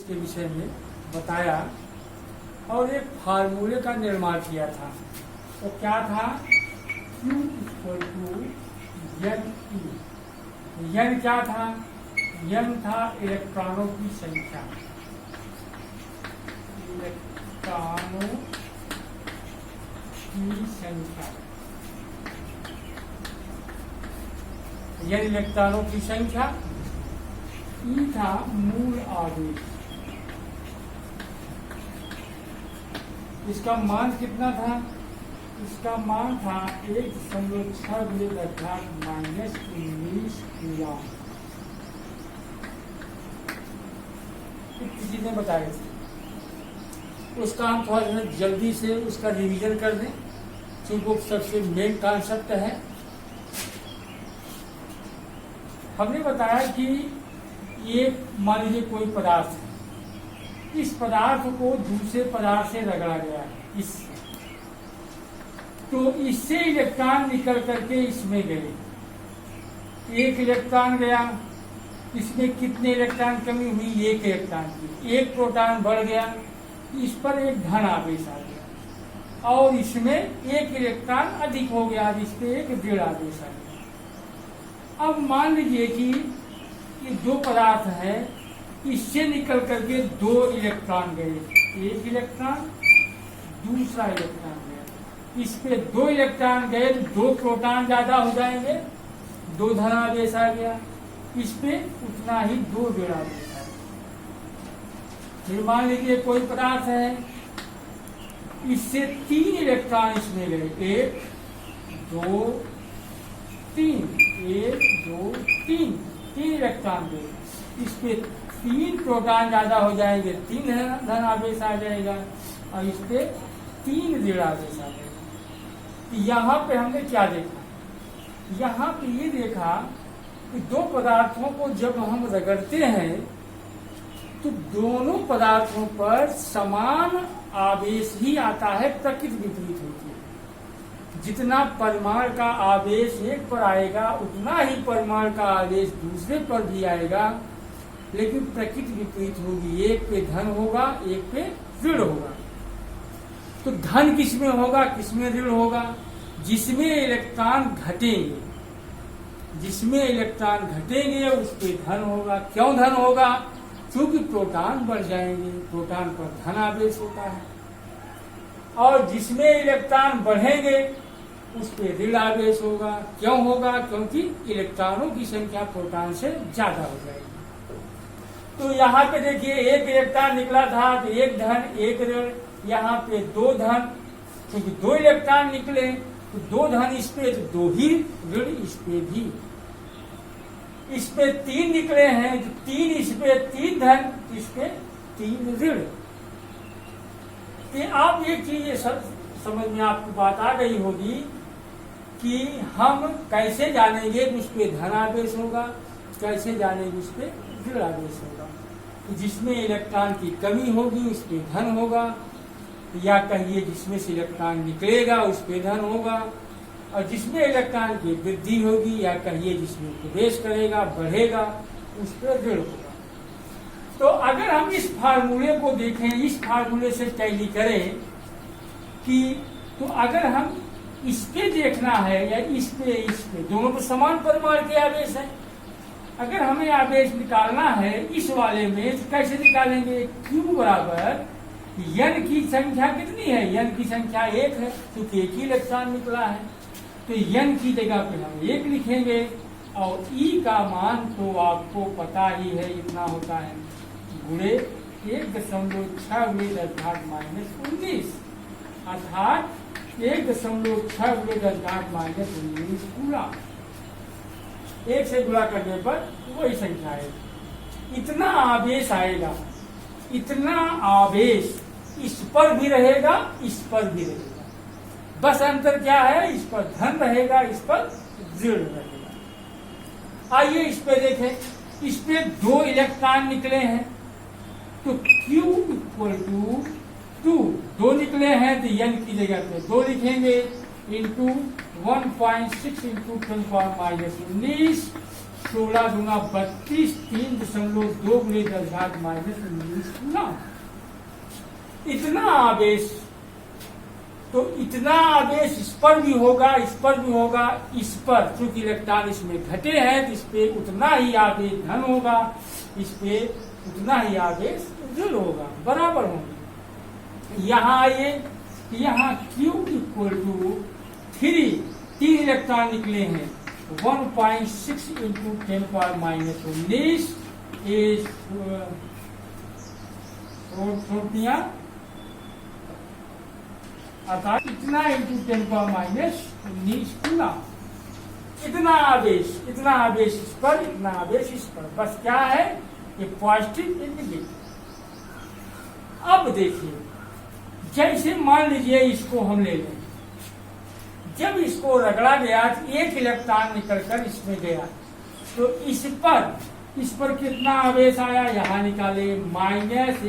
के विषय में बताया और एक फार्मूले का निर्माण किया था। तो क्या था? Q = N E। N क्या था? N था इलेक्ट्रॉनों की संख्या, इलेक्ट्रॉनों की संख्या। N इलेक्ट्रॉनों की संख्या। E था मूल आवेश। इसका मान कितना था? इसका मान था 1.6 अर्थात -19 कूलम। किसी ने बताया था। उसका हम थोड़ा सा जल्दी से उसका रिवीजन कर दें, क्योंकि सबसे मेन कॉन्सेप्ट है। हमने बताया कि ये मान लीजिए कोई पदार्थ है, इस पदार्थ को दूसरे पदार्थ से रगड़ा गया है, इससे तो इससे इलेक्ट्रॉन निकल करके इसमें गए। एक इलेक्ट्रॉन गया, इसमें कितने इलेक्ट्रॉन कमी हुई? एक इलेक्ट्रॉन की। एक प्रोटॉन बढ़ गया, इस पर एक धन आवेश आ गया और इसमें एक इलेक्ट्रॉन अधिक हो गया, इस पे एक ऋण आवेश आ गया। अब मान लीजिए कि ये दो पदार्थ है, इससे निकल करके दो इलेक्ट्रॉन गए, एक इलेक्ट्रॉन दूसरा इलेक्ट्रॉन गया, इस पे दो इलेक्ट्रॉन गए, दो प्रोटॉन ज्यादा हो जाएंगे, दो धन आवेश आ गया, इस पे उतना ही दो ऋण आवेश आ गया। फिर मान लीजिए कोई पदार्थ है, इससे तीन इलेक्ट्रॉन इसमें गए, एक दो तीन, एक दो तीन, तीन इलेक्ट्रॉन गए, इस पे तीन प्रोटॉन ज्यादा हो जाएंगे, तीन धन आवेश आ जाएगा और इस पे तीन ऋण आवेश आ जाएगा। यहाँ पे हमने क्या देखा? यहाँ पे ये देखा कि दो पदार्थों को जब हम रगड़ते हैं तो दोनों पदार्थों पर समान आवेश ही आता है, प्रकृति विपरीत होती है। जितना परमाणु का आवेश एक पर आएगा उतना ही परमाणु का आवेश दूसरे पर भी आएगा, लेकिन प्रकृति विपरीत होगी, एक पे धन होगा, एक पे ऋण होगा। तो धन किसमें होगा, किसमें ऋण होगा? जिसमें इलेक्ट्रॉन घटेंगे, जिसमें इलेक्ट्रॉन घटेंगे उस पे धन होगा। क्यों धन होगा? क्योंकि प्रोटॉन बढ़ जाएंगे, प्रोटॉन पर धन आवेश होता है। और जिसमें इलेक्ट्रॉन बढ़ेंगे उस पे ऋण आवेश होगा। क्यों होगा? क्योंकि इलेक्ट्रॉनों की संख्या प्रोटॉन से ज्यादा हो जाएगी। तो यहाँ पे देखिए एक इलेक्ट्रॉन निकला था तो एक धन एक ऋण, यहाँ पे दो धन, क्योंकि दो इलेक्ट्रॉन निकले तो दो धन इस पे, तो दो ही ऋण इस पे भी। इस पे तीन निकले हैं तो तीन इस पे, तीन धन इस पे, तीन ऋण। तो आप एक चीज ये सब समझ में आपको बात आ गई होगी कि हम कैसे जानेंगे कि उस पे धन आवेश होगा, कैसे जानेंगे उस पे ऋण आवेश होगा। तो जिसमें इलेक्ट्रॉन की कमी होगी उस पे धन होगा, या कहिए जिसमें से इलेक्ट्रॉन निकलेगा उस पे धन होगा, और जिसमें इलेक्ट्रॉन की वृद्धि होगी या कहिए जिसमें प्रवेश करेगा बढ़ेगा उस पर ऋण होगा। तो अगर हम इस फार्मूले को देखें, इस फार्मूले से टैली करें कि तो अगर हम इस पे देखना है या इस पे दोनों तो समान परमाणु के आवेश है। अगर हमें आवेश निकालना है इस वाले में तो कैसे निकालेंगे? Q बराबर N की संख्या कितनी है? N की संख्या एक है, क्योंकि एक ही इलेक्ट्रॉन निकला है। तो N की जगह पे हम एक लिखेंगे और E का मान तो आपको पता ही है, इतना होता है गुणे 1.6 अर्थात -19, अर्थात 1.6 अर्थात -19 कूलम। एक से गुणा करने पर वही संख्या है। इतना आवेश आएगा, इतना आवेश इस पर भी रहेगा, इस पर भी रहेगा। बस अंतर क्या है? इस पर धन रहेगा, इस पर ऋण रहेगा। आइए इस पे देखें, इस पे दो इलेक्ट्रॉन निकले हैं तो Q = 2, दो निकले हैं तो N की जगह पे दो लिखेंगे इंटू 1.6 × 10⁻⁻19 16 दूना 32, 3.2 × 10⁻⁻19 कूलम। इतना आवेश, तो इतना आवेश इस पर भी होगा, इस पर भी होगा, इस पर चूंकि इलेक्ट्रॉन इसमें घटे हैं तो इस पे उतना ही आवेश धन होगा, इस पे उतना ही आवेश ऋण होगा, बराबर होंगे। यहाँ आइए, यहाँ Q = 3 इलेक्ट्रॉन निकले हैं, 1.6 × 10⁻⁻19 प्रोटियां, अर्थात इतना इंटू 10⁻⁻19 कूलम। इतना आवेश इस पर, इतना आवेश इस पर, बस क्या है ये पॉजिटिव ये नेगेटिव। अब देखिए, जैसे मान लीजिए इसको हम ले लें, जब इसको रगड़ा गया तो एक इलेक्ट्रॉन निकलकर इसमें गया, तो इस पर कितना आवेश आया, यहाँ निकाले, -1.6 ×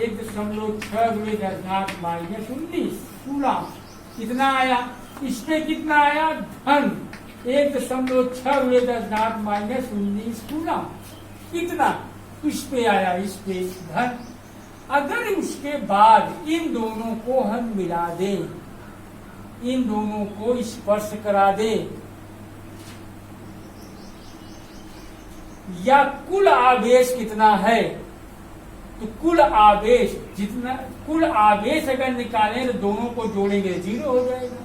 10⁻⁻19 कूलम। कितना आया, इस पे कितना आया, धन 1.6 × 10⁻⁻19 कूलम। इतना इस पे आया, इस पे धन। अगर उसके बाद इन दोनों को हम मिला दें, इन दोनों को स्पर्श करा दें, या कुल आवेश कितना है, तो कुल आवेश अगर निकालें तो दोनों को जोड़ेंगे 0 हो जाएगा,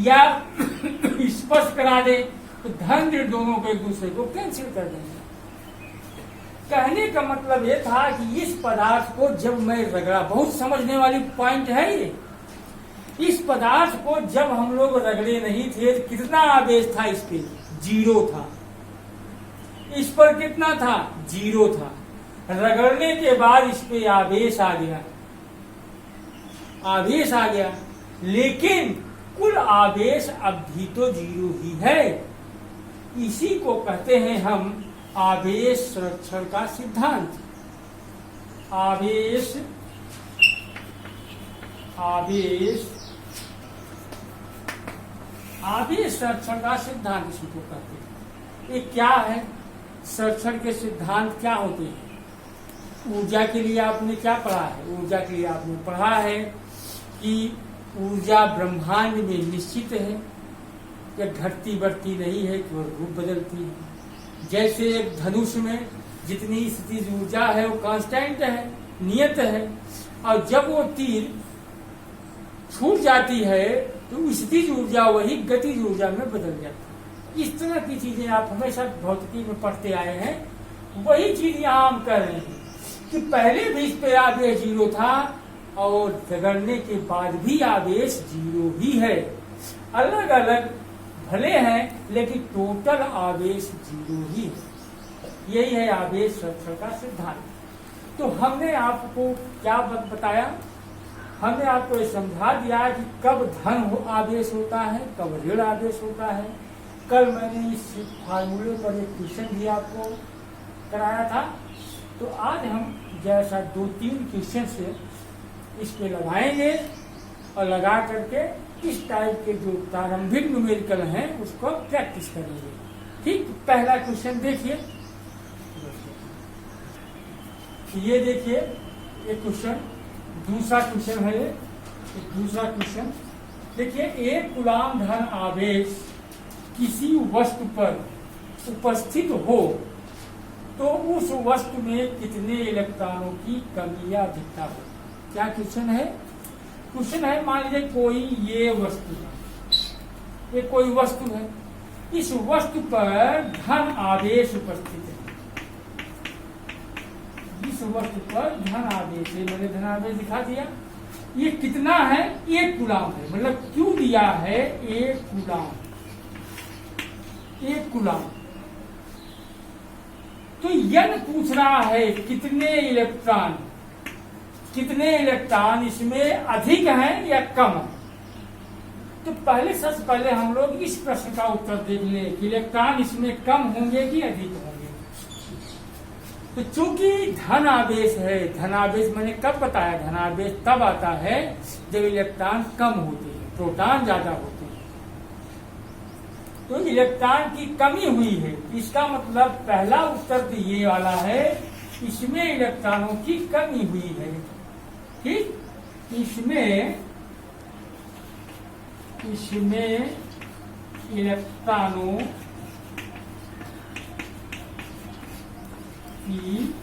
या स्पर्श करा दें तो धन ऋण दोनों को एक दूसरे को कैंसिल कर देंगे। कहने का मतलब ये था कि इस पदार्थ को जब मैं रगड़ा, बहुत समझने वाली पॉइंट है ये, इस पदार्थ को जब हम लोग रगड़े नहीं थे तो कितना आवेश था, इस पे 0 था, इस पर कितना था, 0 था। रगड़ने के बाद इस पे आवेश आ गया, लेकिन कुल आवेश अब भी तो 0 ही है। इसी को कहते हैं हम आवेश संरक्षण का सिद्धांत। आवेश संरक्षण का सिद्धांत इसी को कहते हैं। ये क्या है, संरक्षण के सिद्धांत क्या होते हैं? ऊर्जा के लिए आपने क्या पढ़ा है? ऊर्जा के लिए आपने पढ़ा है कि ऊर्जा ब्रह्मांड में निश्चित है, या घटती बढ़ती नहीं है, केवल रूप बदलती है। जैसे एक धनुष में जितनी स्थितिज ऊर्जा है वो कांस्टेंट है, नियत है, और जब वो तीर छूट जाती है तो स्थितिज ऊर्जा वही गतिज ऊर्जा में बदल जाती है। इस तरह की चीजें आप हमेशा भौतिकी में पढ़ते आए हैं, वही चीज यहाँ हम कर रहे हैं कि पहले भी इस पे आवेश 0 था और रगड़ने के बाद भी आवेश 0 ही है। अलग अलग भले हैं लेकिन टोटल आवेश 0 ही है। यही है आवेश संरक्षण का सिद्धांत। तो हमने आपको क्या बताया, हमने आपको ये समझा दिया कि कब धन आवेश होता है, कब ऋण आवेश होता है। कल मैंने इस फार्मूले पर एक क्वेश्चन भी आपको कराया था, तो आज हम जैसा 2-3 क्वेश्चन से इस पे लगाएंगे और लगा करके इस टाइप के जो प्रारंभिक न्यूमेरिकल हैं उसको प्रैक्टिस करेंगे। ठीक, पहला क्वेश्चन देखिए, ये देखिए एक क्वेश्चन, दूसरा क्वेश्चन है ये, दूसरा क्वेश्चन देखिए, एक कूलम धन आवेश किसी वस्तु पर उपस्थित हो तो उस वस्तु में कितने इलेक्ट्रॉनों की कमी या अधिकता हो। क्या क्वेश्चन है? क्वेश्चन है, मान लीजिए कोई ये वस्तु है, ये कोई वस्तु है, इस वस्तु पर धन आवेश उपस्थित है, इस वस्तु पर धन आवेश है, मैंने धन आवेश दिखा दिया। ये कितना है? 1 कूलम है, मतलब क्यों दिया है 1 कूलम, 1 कूलम। तो यन पूछ रहा है कितने इलेक्ट्रॉन इसमें अधिक हैं या कम है। तो सबसे पहले हम लोग इस प्रश्न का उत्तर देख लें कि इलेक्ट्रॉन इसमें कम होंगे कि अधिक होंगे। तो चूंकि धन आवेश है, धन आवेश मैंने कब बताया, धन आवेश तब आता है जब इलेक्ट्रॉन कम होते हैं, प्रोटॉन ज्यादा होते हैं। तो इलेक्ट्रॉन की कमी हुई है। इसका मतलब पहला उत्तर तो ये वाला है, इसमें इलेक्ट्रॉनों की कमी हुई है। ठीक, इसमें इलेक्ट्रॉनों की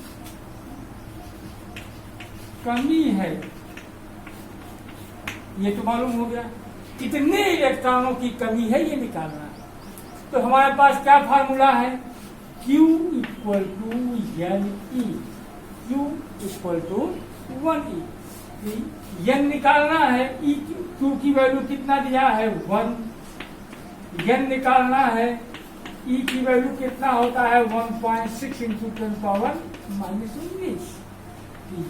कमी है, ये तो मालूम हो गया। कितने इलेक्ट्रॉनों की कमी है ये निकालना है। तो हमारे पास क्या फार्मूला है, Q equal to N E, Q equal to 1E। N निकालना है, ई Q की वैल्यू कितना दिया है 1, एन निकालना है, ई की वैल्यू कितना होता है 1.6 इंटू 10⁻⁻⁹।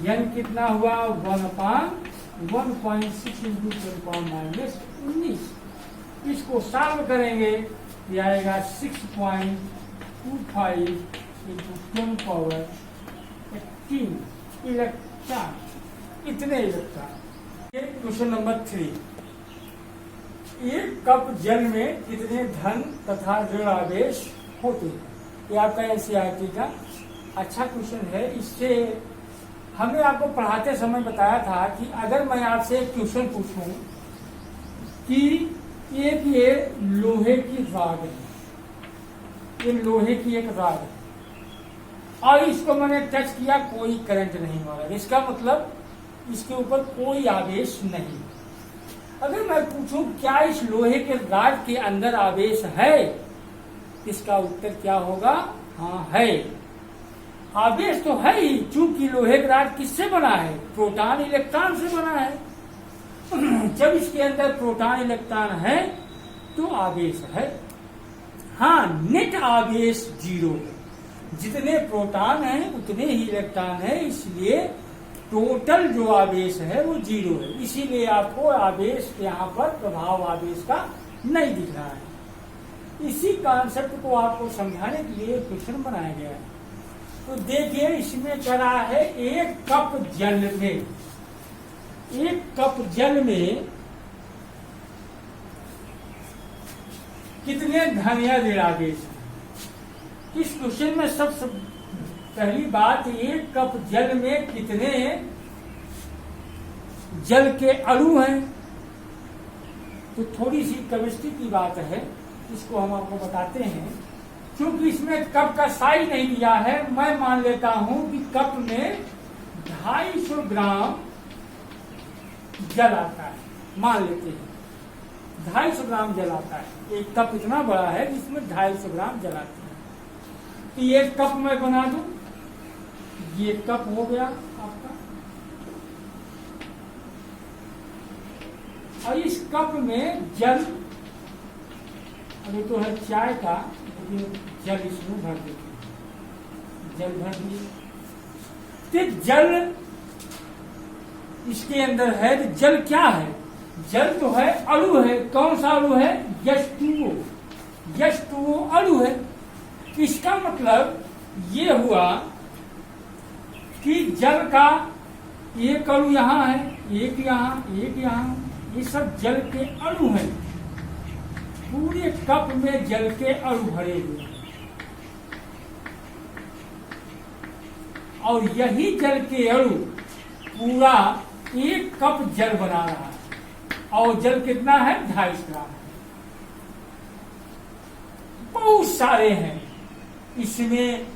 एन कितना हुआ 1/1.6 इंटू 10⁻⁻⁹। इसको सॉल्व करेंगे, ये आएगा 6.25 इंटू 10⁻18 इलेक्ट्रॉन। इतने इलेक्ट्रॉन। क्वेश्चन नंबर 3, एक कप जल में कितने धन तथा ऋण आवेश होते हैं? ये आपका एनसीईआरटी का अच्छा क्वेश्चन है। इससे हमने आपको पढ़ाते समय बताया था कि अगर मैं आपसे एक क्वेश्चन पूछूं कि एक ये लोहे की रॉड है, ये लोहे की एक रॉड है और इसको मैंने टच किया, कोई करंट नहीं हो रहा, इसका मतलब इसके ऊपर कोई आवेश नहीं। अगर मैं पूछूं क्या इस लोहे के रॉड के अंदर आवेश है, इसका उत्तर क्या होगा, हाँ है। आवेश तो है ही, चूंकि लोहे का रॉड किससे बना है, प्रोटॉन इलेक्ट्रॉन से बना है। जब इसके अंदर प्रोटॉन इलेक्ट्रॉन है तो आवेश है। हाँ, नेट आवेश 0 है, जितने प्रोटॉन हैं उतने ही इलेक्ट्रॉन है, इसलिए टोटल जो आवेश है वो 0 है। इसीलिए आपको आवेश यहाँ पर प्रभाव आवेश का नहीं दिख रहा है। इसी कॉन्सेप्ट को आपको समझाने के लिए क्वेश्चन बनाया गया है। तो देखिए, इसमें क्या रहा है, एक कप जल में कितने धन या ऋण आवेश हैं? इस क्वेश्चन में सबसे पहली बात, एक कप जल में कितने जल के अणु हैं? तो थोड़ी सी केमिस्ट्री की बात है, इसको हम आपको बताते हैं। क्योंकि इसमें कप का साइज नहीं दिया है, मैं मान लेता हूं कि कप में 250 ग्राम जल आता है, मान लेते हैं 250 ग्राम जल आता है। एक कप इतना बड़ा है जिसमें 250 ग्राम जल आता है। तो ये कप मैं बना दूं, ये कप हो गया आपका, और इस कप में जल, अभी तो है चाय का, जल इसमें भर देते हैं, जल भर दिए। तो जल इसके अंदर है, तो जल क्या है, जल तो है अणु है। कौन सा अणु है, H2O, H2O अणु है। इसका मतलब ये हुआ कि जल का एक अणु यहाँ है, एक यहाँ, एक यहाँ, ये सब जल के अणु हैं। पूरे कप में जल के अणु भरे हुए हैं और यही जल के अणु पूरा एक कप जल बना रहा है। और जल कितना है, 250 ग्राम है। बहुत सारे हैं इसमें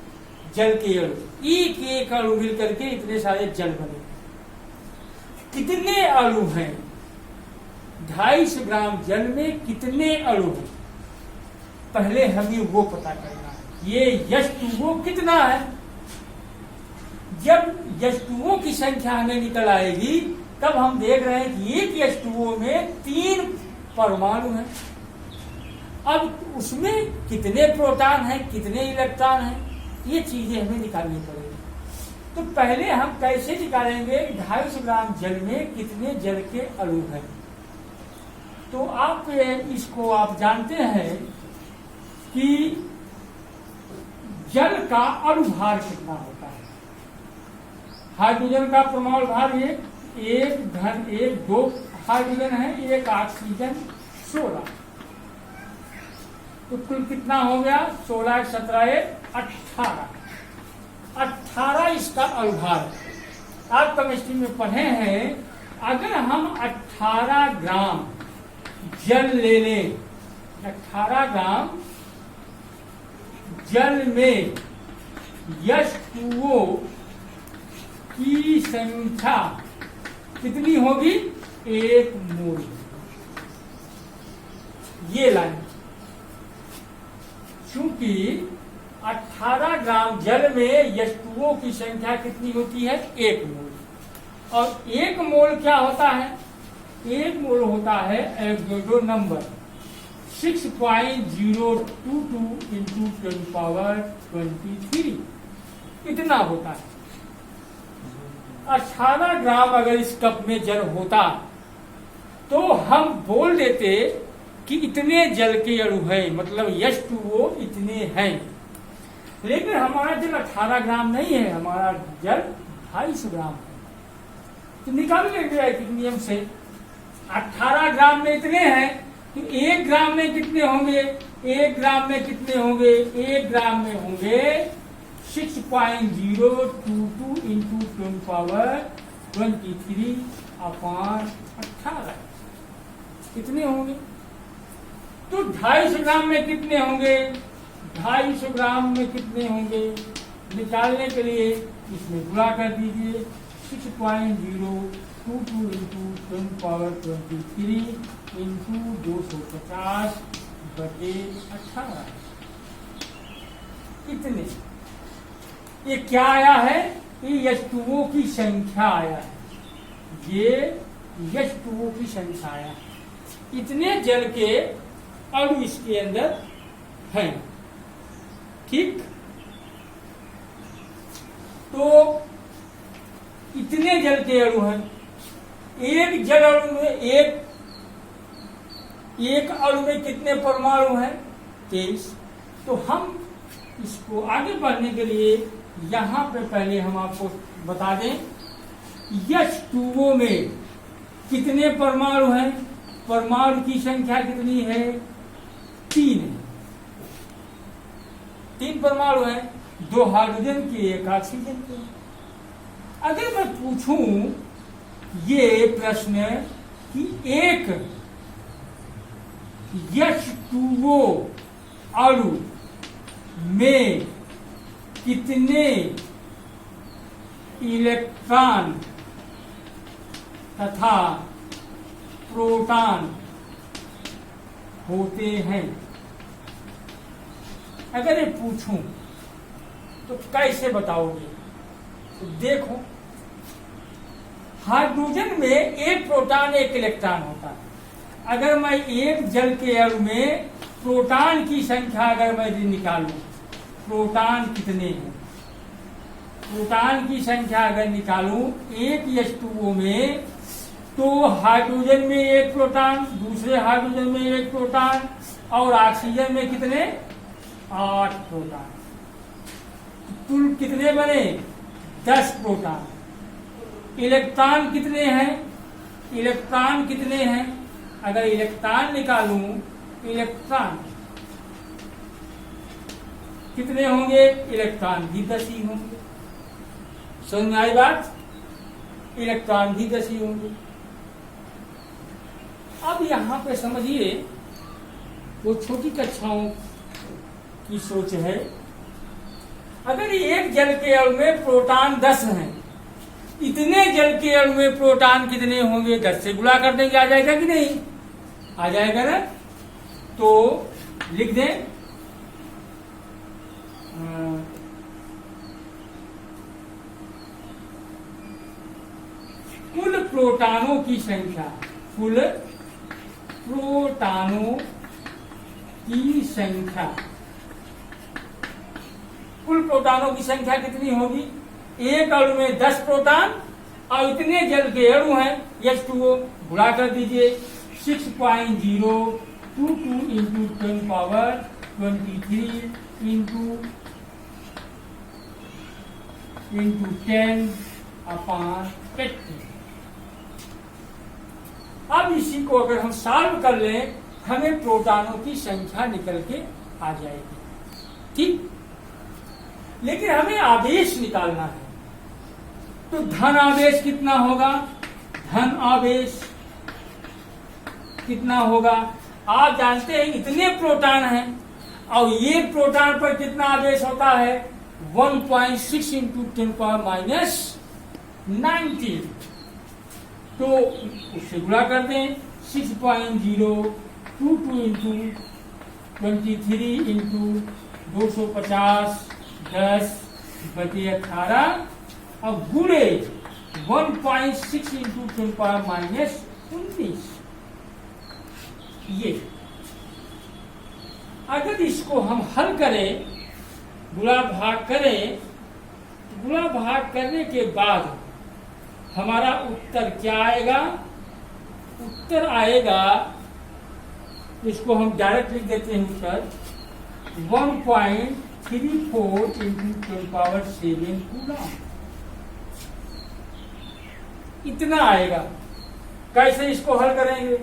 जल के अणु, एक एक अणु मिल करके इतने सारे जल बने। कितने अणु हैं, 250 ग्राम जल में कितने अणु हैं, पहले हमें वो पता करना है। ये H2O कितना है, जब H2O की संख्या हमें निकल आएगी तब हम देख रहे हैं कि एक H2O में 3 परमाणु हैं। अब उसमें कितने प्रोटॉन हैं, कितने इलेक्ट्रॉन हैं, ये चीजें हमें निकालनी पड़ेगी। तो पहले हम कैसे निकालेंगे, 250 ग्राम जल में कितने जल के अणु हैं। तो आप इसको आप जानते हैं कि जल का अणु भार कितना होता है। हाइड्रोजन का परमाणु भार एक धन 1, 2 हाइड्रोजन है, 1 ऑक्सीजन 16। तो कुल कितना हो गया? 16, 17, 18। 18 इसका अवभार है। आप केमिस्ट्री में पढ़े हैं, अगर हम 18 ग्राम जल ले लें, 18 ग्राम जल में H2O की संख्या कितनी होगी? 1 मोल। ये लाइन, चूंकि 18 ग्राम जल में H2O की संख्या कितनी होती है? 1 मोल। और 1 मोल क्या होता है? 1 मोल होता है एवोगाड्रो नंबर 6.022 इंटू 10⁻23। इतना होता है। 18 ग्राम अगर इस कप में जल होता तो हम बोल देते कि इतने जल के अणु है, मतलब H2O इतने हैं। लेकिन हमारा जल 18 ग्राम नहीं है, हमारा जल 250 ग्राम है। तो निकाल लेंगे नियम से, 18 ग्राम में इतने हैं तो 1 ग्राम में कितने होंगे? 1 ग्राम में कितने होंगे? 1 ग्राम में होंगे 6.022 इंटू 10⁻23/18। कितने होंगे? तो 250 ग्राम में कितने होंगे? 250 ग्राम में कितने होंगे? निकालने के लिए इसमें गुणा कर दीजिए। 6.022 इंटू 10⁻23 इंटू 250/18। कितने? ये क्या आया है? ये H2O की संख्या आया है। ये H2O की संख्या आया है। इतने जल के अणु इसके अंदर हैं। ठीक, तो इतने जल के अणु हैं। एक जल अणु में एक अणु में कितने परमाणु हैं? 23। तो हम इसको आगे बढ़ने के लिए यहां पे पहले हम आपको बता दें, H2O में कितने परमाणु हैं? परमाणु की संख्या कितनी है? 3 है। 3 परमाणु हैं, 2 हाइड्रोजन के, 1 ऑक्सीजन के। अगर मैं पूछूं ये प्रश्न कि एक H2O अणु में कितने इलेक्ट्रॉन तथा प्रोटॉन होते हैं, अगर ये पूछूं तो कैसे बताओगे? तो देखो, हाइड्रोजन में 1 प्रोटॉन 1 इलेक्ट्रॉन होता है। अगर मैं एक जल के अणु में प्रोटॉन की संख्या अगर मैं निकालूं, प्रोटॉन कितने हैं? प्रोटॉन की संख्या अगर निकालूं एक H2O में, तो हाइड्रोजन में 1 प्रोटॉन, दूसरे हाइड्रोजन में 1 प्रोटॉन, और ऑक्सीजन में कितने? 8 प्रोटॉन। कुल कितने बने? 10 प्रोटॉन। इलेक्ट्रॉन कितने हैं? इलेक्ट्रॉन कितने हैं? अगर इलेक्ट्रॉन निकालूं, इलेक्ट्रॉन कितने होंगे? इलेक्ट्रॉन भी 10 ही होंगे। समझ में आई बात? इलेक्ट्रॉन भी 10 ही होंगे। अब यहां पे समझिए, वो छोटी कक्षाओं की सोच है। अगर एक जल के अणु में प्रोटॉन 10 हैं, इतने जल के अणु में प्रोटॉन कितने होंगे? 10 से गुणा कर देंगे, आ जाएगा कि नहीं? आ जाएगा ना? तो लिख दें, कुल प्रोटॉनों की संख्या, कुल प्रोटॉनों की संख्या, कुल प्रोटॉनों की संख्या कितनी होगी? एक अणु में 10 प्रोटॉन और इतने जल के अणु हैं H2O, गुणा कर दीजिए। 6.022 इंटू 10⁻23 इंटू 10/80। अब इसी को अगर हम सॉल्व कर लें, हमें प्रोटॉनों की संख्या निकल के आ जाएगी। ठीक, लेकिन हमें आवेश निकालना है, तो धन आवेश कितना होगा? धन आवेश कितना होगा? आप जानते हैं इतने प्रोटॉन हैं और ये प्रोटॉन पर कितना आवेश होता है? 1.6 इंटू 10⁻⁹ तो उससे गुणा कर दें। 6.022 इंटू 23 इंटू 250 10/18 और गुणे 1.6 इंटू 10⁻⁹ ये अगर इसको हम हल करें, गुणा भाग करें, गुणा भाग करने के बाद हमारा उत्तर क्या आएगा? उत्तर आएगा, इसको हम डायरेक्ट लिख देते हैं उत्तर 1.34 इंटू 10⁻7 कूलम, इतना आएगा। कैसे इसको हल करेंगे?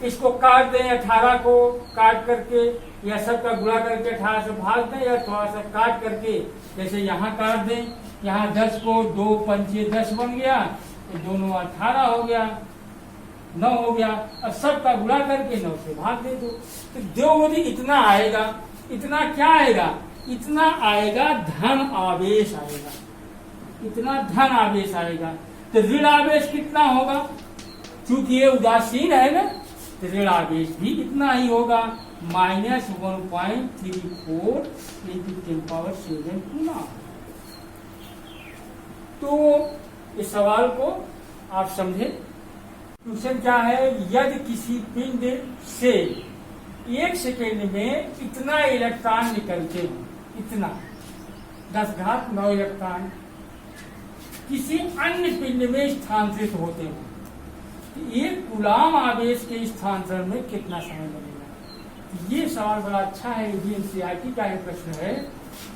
इसको काट दें, 18 को काट करके या सबका गुणा करके 18 से भाग दें, या थोड़ा सा काट करके जैसे यहाँ काट दें, यहाँ 10 को 2 पंचे 10 बन गया, तो दोनों 18 हो गया, 9 हो गया। अब सबका गुणा करके 9 से भाग दे दो, तो जो मुझे इतना आएगा। इतना क्या आएगा? इतना आएगा धन आवेश आएगा, इतना धन आवेश आएगा। तो ऋण आवेश कितना होगा? चूंकि ये उदासीन है ना, तो ऋण आवेश भी इतना ही होगा, -1.34 इंटू 10⁻7 कूलम। तो इस सवाल को आप समझे। क्वेश्चन क्या है? यदि किसी पिंड से 1 सेकेंड में इतना इलेक्ट्रॉन निकलते हैं, इतना 10⁹ इलेक्ट्रॉन किसी अन्य पिंड में स्थानांतरित होते हैं, एक कूलम आवेश के स्थानांतरण में कितना समय लगेगा? ये सवाल बड़ा अच्छा है, ये एनसीईआरटी का ही प्रश्न है।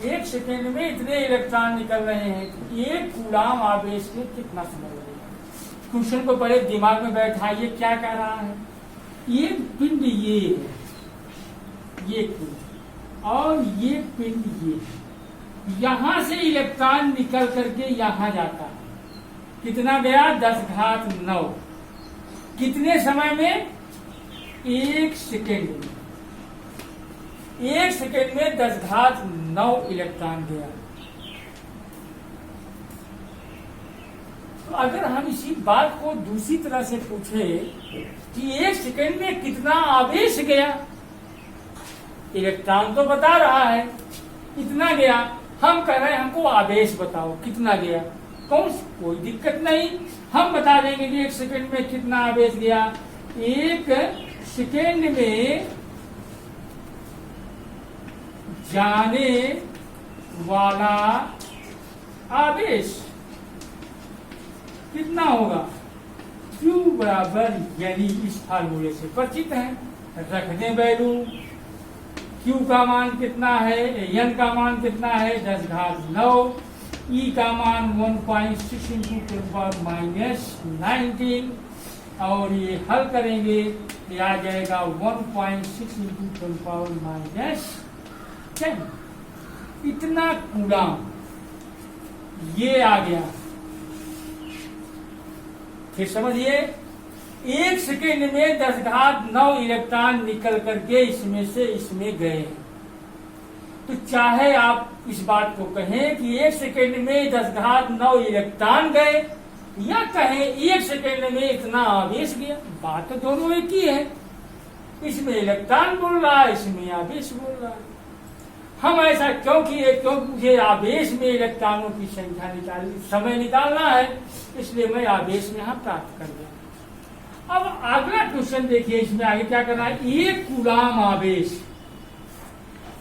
1 सेकेंड में इतने इलेक्ट्रॉन निकल रहे हैं, तो एक कूलम आवेश में कितना समय लगेगा? क्वेश्चन को पहले दिमाग में बैठाइए, क्या कह रहा है? ये पिंड ये है, ये पिंड, और ये पिंड ये है। यहां से इलेक्ट्रॉन निकल करके यहां जाता है, कितना गया? 10⁹ कितने समय में? 1 सेकेंड में। 1 सेकेंड में 10⁹ इलेक्ट्रॉन गया। तो अगर हम इसी बात को दूसरी तरह से पूछे कि 1 सेकेंड में कितना आवेश गया, इलेक्ट्रॉन तो बता रहा है इतना गया, हम कह रहे हैं हमको आवेश बताओ कितना गया। कोई दिक्कत नहीं, हम बता देंगे कि 1 सेकेंड में कितना आवेश गया। 1 सेकेंड में जाने वाला आवेश कितना होगा? Q बराबर, यानी इस फार्मूले से परिचित है, रख दें वैल्यू। Q का मान कितना है? N का मान कितना है? 10⁹ E का मान 1.6 इंटू 10⁻⁹ और ये हल करेंगे, ये आ जाएगा 1.6 इंटू 10⁻⁷। इतना कूलम ये आ गया। फिर समझिए, 1 सेकेंड में 10⁹ इलेक्ट्रॉन निकल करके इसमें से इसमें गए। तो चाहे आप इस बात को कहें कि 1 सेकेंड में 10⁹ इलेक्ट्रॉन गए, या कहें 1 सेकेंड में इतना आवेश गया, बात तो दोनों एक ही है। इसमें इलेक्ट्रॉन बोल रहा है, इसमें आवेश बोल रहा है। हम ऐसा क्यों किए? क्योंकि मुझे आवेश में इलेक्ट्रॉनों की संख्या समय निकालना है, इसलिए मैं आवेश में यहाँ प्राप्त कर गया। अब अगला क्वेश्चन देखिए, इसमें आगे क्या करना है? 1 कूलम आवेश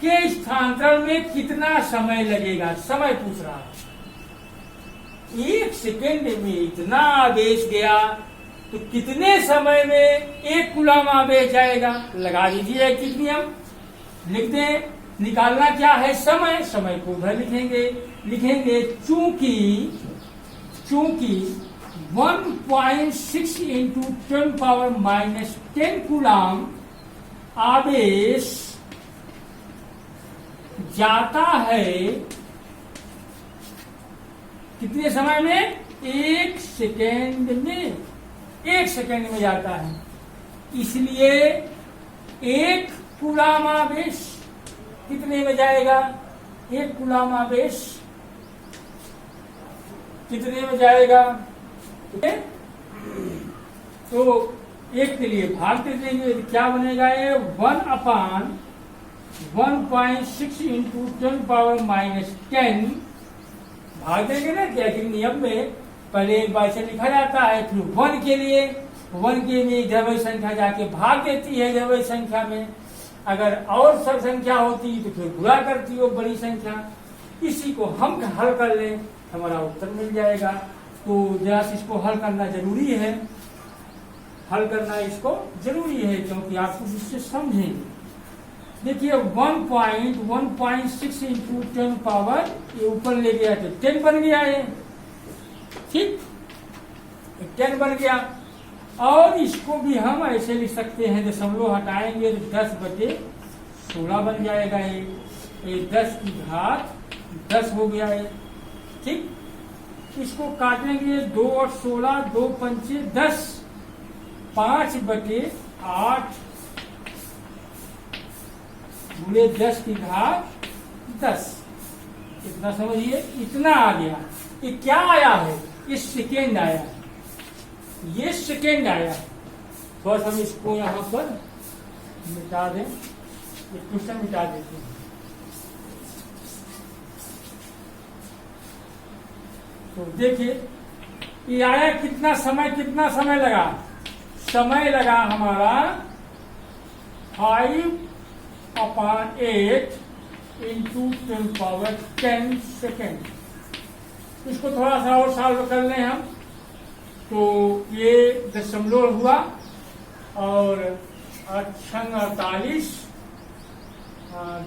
के स्थानांतरण में कितना समय लगेगा? समय पूछ रहा है। 1 सेकेंड में इतना आवेश गया, तो कितने समय में 1 कूलम आवेश जाएगा? लगा दीजिए एक नियम, लिख दें। निकालना क्या है? समय। समय को उधर लिखेंगे चूंकि 1.6 इंटू 10⁻⁻10 कूलम आवेश जाता है कितने समय में? 1 सेकेंड में। 1 सेकेंड में जाता है। इसलिए 1 कूलाम आवेश कितने में जाएगा? 1 कूलाम आवेश कितने में जाएगा? तो 1 के लिए भाग दे देंगे, क्या बनेगा? ये 1/1.6 इंटू 10⁻⁻10 भाग देंगे ना। क्या कि नियम में पहले एक बार से लिखा जाता है, फिर 1 के लिए 1 के लिए द्रव्य संख्या जाके भाग देती है द्रव्य संख्या में। अगर और सब संख्या होती तो फिर गुणा करती हो बड़ी संख्या। इसी को हम हल कर लें, हमारा उत्तर मिल जाएगा। तो जरा से इसको हल करना जरूरी है, हल करना इसको जरूरी है, क्योंकि आप कुछ इससे समझेंगे। देखिए 1.6 इंटू 10 पावर, ये ऊपर ले गया तो 10 बन गया है, ठीक, 10 बन गया। और इसको भी हम ऐसे लिख सकते हैं, दशमलव हटाएंगे तो 10/16 बन जाएगा। ये 10 की घात 10 हो गया है, ठीक। इसको काटेंगे 2 और 16, 2 पंचे 10, 5/8 गुणे 10 की घात 10। इतना समझिए, इतना आ गया। ये क्या आया है? ये सेकेंड आया है, ये सेकेंड आया है। बस हम इसको यहाँ पर मिटा दें, ये क्वेश्चन मिटा देते हैं। तो देखिए ये आया, कितना समय लगा? समय लगा हमारा 5/8 इंटू 10⁻10 सेकेंड। इसको थोड़ा सा और सॉल्व कर लें हम, तो ये दशमलव हुआ और 48,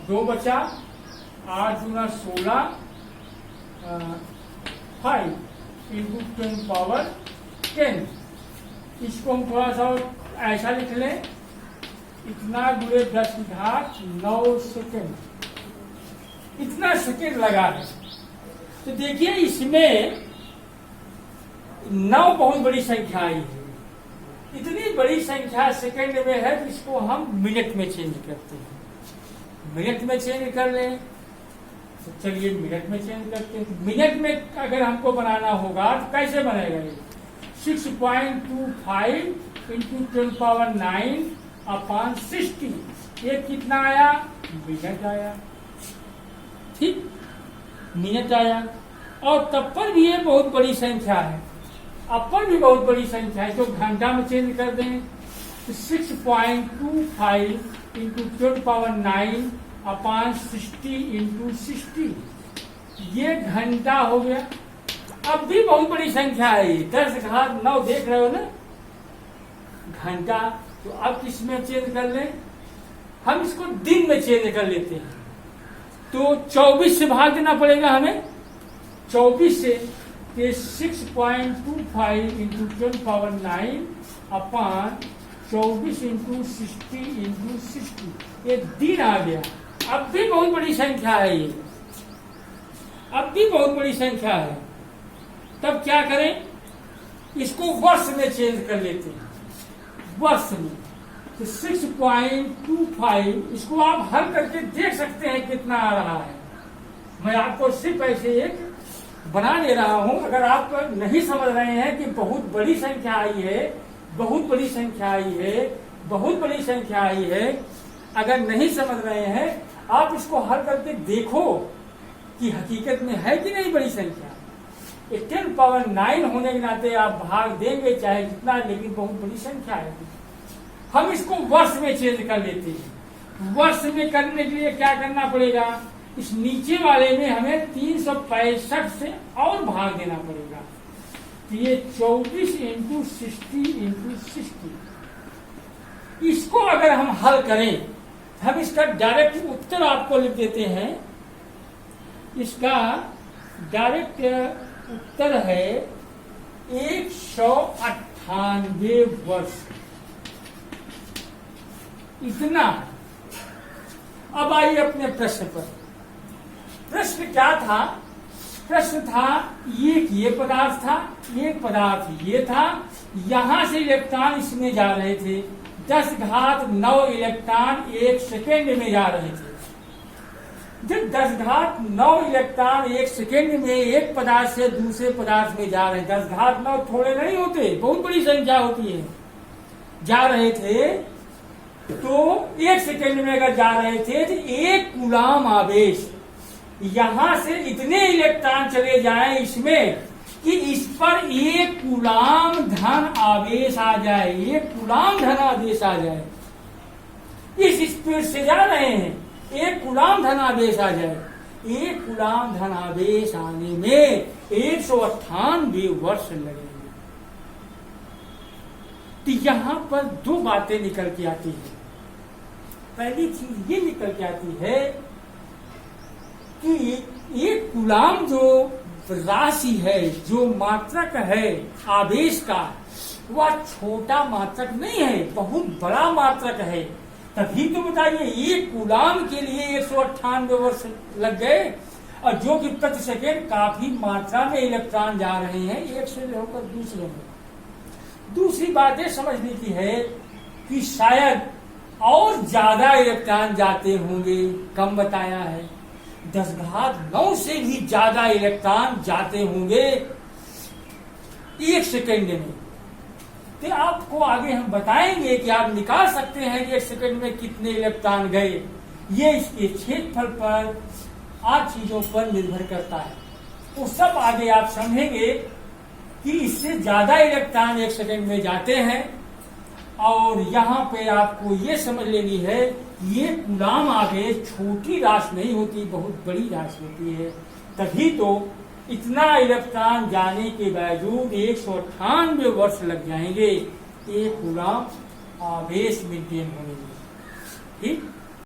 2 बचा, 8 गुना 16, 5 इंटू 10⁻10। इसको हम थोड़ा सा ऐसा लिख लें, इतना गुणे 10 की घात 9 सेकेंड। इतना सेकेंड लगा है। तो देखिए इसमें 9 बहुत बड़ी संख्या आई है। इतनी बड़ी संख्या सेकेंड में है तो इसको हम मिनट में चेंज करते हैं। मिनट में चेंज कर लें तो चलिए मिनट में चेंज करते हैं। मिनट में अगर हमको बनाना होगा तो कैसे बनेगा? ये 6.25 इंटू 10⁻9/60। ये कितना आया? मिनट आया, ठीक, मिनट आया। और तब पर भी ये बहुत बड़ी संख्या है, अब पर भी बहुत बड़ी संख्या है। तो घंटा में चेंज कर दें तो 6.25 इंटू 10⁻9/60 इंटू 60, ये घंटा हो गया। अब भी बहुत बड़ी संख्या है, 10 घात 9 देख रहे हो ना, घंटा। तो अब किस में चेंज कर लें? हम इसको दिन में चेंज कर लेते हैं। तो 24 से भाग देना पड़ेगा हमें, 24 से। 6.25 इंटू 10⁻9/24 इंटू 60 इंटू 60, ये दिन आ गया। अब भी बहुत बड़ी संख्या है ये, अब भी बहुत बड़ी संख्या है। तब क्या करें? इसको वर्ष में चेंज कर लेते हैं, वर्ष में। तो 6.25, इसको आप हल करके देख सकते हैं कितना आ रहा है। मैं आपको सिर्फ ऐसे एक बना ले रहा हूं। अगर आप नहीं समझ रहे हैं कि बहुत बड़ी संख्या आई है, बहुत बड़ी संख्या आई है, बहुत बड़ी संख्या आई है, अगर नहीं समझ रहे हैं, आप इसको हल करके देखो कि हकीकत में है कि नहीं बड़ी संख्या। 10⁻9 होने के नाते आप भाग देंगे चाहे जितना, लेकिन बहुत बड़ी संख्या है। हम इसको वर्ष में चेंज कर लेते हैं। वर्ष में करने के लिए क्या करना पड़ेगा? इस नीचे वाले में हमें 365 से और भाग देना पड़ेगा। तो ये 24 इंटू 60 इंटू 60, इसको अगर हम हल करें, हम इसका डायरेक्ट उत्तर आपको लिख देते हैं। इसका डायरेक्ट उत्तर है 198 वर्ष। इतना। अब आइए अपने प्रश्न पर। प्रश्न क्या था? प्रश्न था एक ये पदार्थ था, एक पदार्थ ये था, यहां से इलेक्ट्रॉन इसमें जा रहे थे, 10⁹ इलेक्ट्रॉन 1 सेकेंड में जा रहे थे। जब 10⁹ इलेक्ट्रॉन 1 सेकेंड में एक पदार्थ से दूसरे पदार्थ में जा रहे हैं, 10⁹ थोड़े नहीं होते, बहुत बड़ी संख्या होती है, जा रहे थे, तो 1 सेकेंड में अगर जा रहे थे तो 1 कूलाम आवेश, यहां से इतने इलेक्ट्रॉन चले जाएं इसमें कि इस पर 1 कूलाम धन आवेश आ जाए, 1 कूलाम धन आवेश आ जाए। इस स्पीड से जा रहे हैं, 1 कूलाम धन आवेश आ जाए। 1 कूलाम धन आवेश आने में 198 वर्ष लगेंगे। तो यहां पर 2 बातें निकल के आती है। पहली चीज ये निकल के आती है कि 1 कूलाम जो राशि है, जो मात्रक है आवेश का, वह छोटा मात्रक नहीं है, बहुत बड़ा मात्रक है। तभी तो बताइए 1 कूलाम के लिए 198 वर्ष लग गए, और जो कि प्रति सेकेंड काफी मात्रा में इलेक्ट्रॉन जा रहे हैं एक से होकर दूसरे में। दूसरी बात यह समझने की है कि शायद और ज्यादा इलेक्ट्रॉन जाते होंगे, कम बताया है, 10⁹ से भी ज्यादा इलेक्ट्रॉन जाते होंगे 1 सेकेंड में। तो आपको आगे हम बताएंगे कि आप निकाल सकते हैं कि 1 सेकेंड में कितने इलेक्ट्रॉन गए। ये इसके क्षेत्रफल पर, 8 चीजों पर निर्भर करता है। तो सब आगे आप समझेंगे कि इससे ज्यादा इलेक्ट्रॉन 1 सेकेंड में जाते हैं। और यहाँ पे आपको ये समझ लेनी है, ये कूलाम आवेश छोटी राशि नहीं होती, बहुत बड़ी राशि होती है। तभी तो इतना इलेक्ट्रॉन जाने के बावजूद 198 वर्ष लग जाएंगे 1 कूलाम आवेश मेंटेन होने में। ठीक।